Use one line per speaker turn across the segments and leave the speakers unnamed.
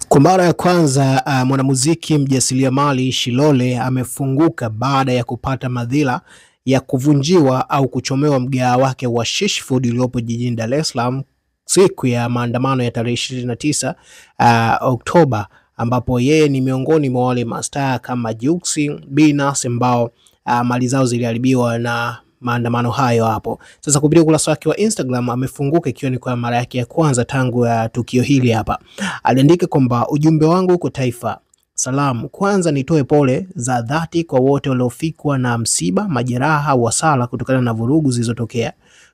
Kwa mara ya kwanza mwanamuziki mjasiriamali Shilole amefunguka baada ya kupata madhila ya kuvunjiwa au kuchomewa mgahawa wake wa Shish Food uliopo jijini Dar es Salaam siku ya maandamano ya tarehe 29 Oktoba, ambapo yeye ni miongoni mwa wale mastaa kama Jux, Billnass ambao mali zao ziliharibiwa na maandamano hayo hapo. Sasa kupitia ukurasa wake wa Instagram amefunguka ikiwa ni kwa mara yake ya kwanza tangu tukio hili hapa. Aliandika kwamba ujumbe wangu kwa taifa. Salamu, kwanza nitoe pole za dhati kwa wote waliofikwa na msiba, majeraha au hasara kutokana na vurugu zilizotokea.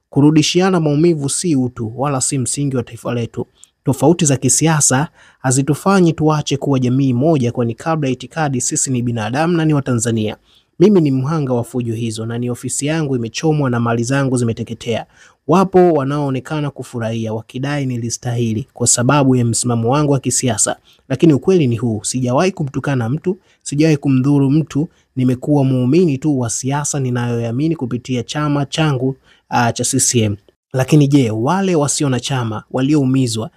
Kurudishiana maumivu si utu wala si msingi wa taifa letu. Tofauti za kisiasa hazitufanyi tuache kuwa jamii moja, kwani kabla ya itikadi sisi ni binadamu na ni Watanzania. Mimi ni mhanga wa fujo hizo na ni ofisi yangu imechomwa na mali zangu zimeteketea. Wapo wanaoonekana kufurahia wakidai nilistahili kwa sababu ya msimamo wangu wa kisiasa, lakini ukweli ni huu: sijawahi kumtukana mtu, sijawahi kumdhuru mtu, nimekuwa muumini tu wa siasa ninayoamini kupitia chama changu cha CCM. Lakini je, wale wasio na chama walioumizwa,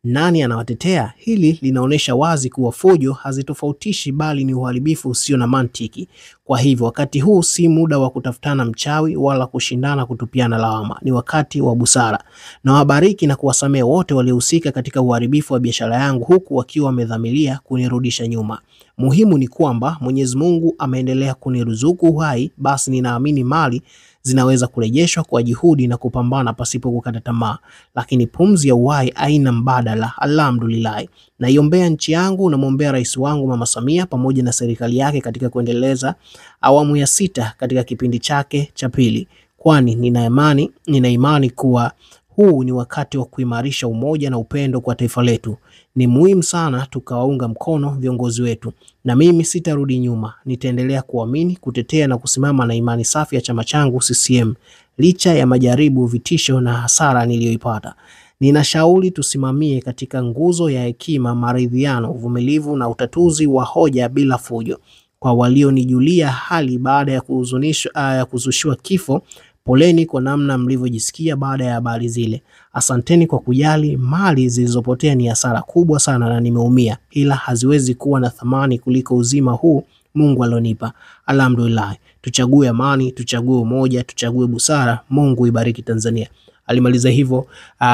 nani anawatetea? Hili linaonyesha wazi kuwa fujo hazitofautishi bali ni uharibifu usio na mantiki. Kwa hivyo wakati huu si muda wa kutafutana mchawi wala kushindana kutupiana lawama, ni wakati wa busara. Na wabariki na kuwasamehe wote waliohusika katika uharibifu wa biashara yangu huku wakiwa wamedhamiria kunirudisha nyuma. Muhimu ni kwamba Mwenyezi Mungu ameendelea kuniruzuku uhai, basi ninaamini mali zinaweza kurejeshwa kwa juhudi na kupambana pasipo kukata tamaa, lakini pumzi ya uhai haina mbadala. Alhamdulillah. Naiombea nchi yangu, namwombea rais wangu Mama Samia pamoja na serikali yake katika kuendeleza awamu ya 6 katika kipindi chake cha pili, kwani nina imani kuwa huu ni wakati wa kuimarisha umoja na upendo kwa taifa letu. Ni muhimu sana tukawaunga mkono viongozi wetu, na mimi sitarudi nyuma. Nitaendelea kuamini, kutetea na kusimama na imani safi ya chama changu CCM licha ya majaribu, vitisho na hasara niliyoipata. Ninashauri tusimamie katika nguzo ya hekima, maridhiano, uvumilivu na utatuzi wa hoja bila fujo. Kwa walionijulia hali baada ya kuzushiwa kifo, poleni kwa namna mlivyojisikia baada ya habari zile. Asanteni kwa kujali. Mali zilizopotea ni hasara kubwa sana na nimeumia, ila haziwezi kuwa na thamani kuliko uzima huu Mungu alionipa. Alhamdulillah. Tuchague amani, tuchague umoja, tuchague busara. Mungu ibariki Tanzania. Alimaliza hivyo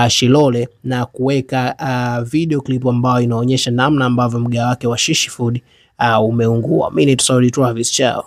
Shilole na kuweka video clip ambayo inaonyesha namna ambavyo mgahawa wake wa Shish Food umeungua. Mimi ni Travis Chao.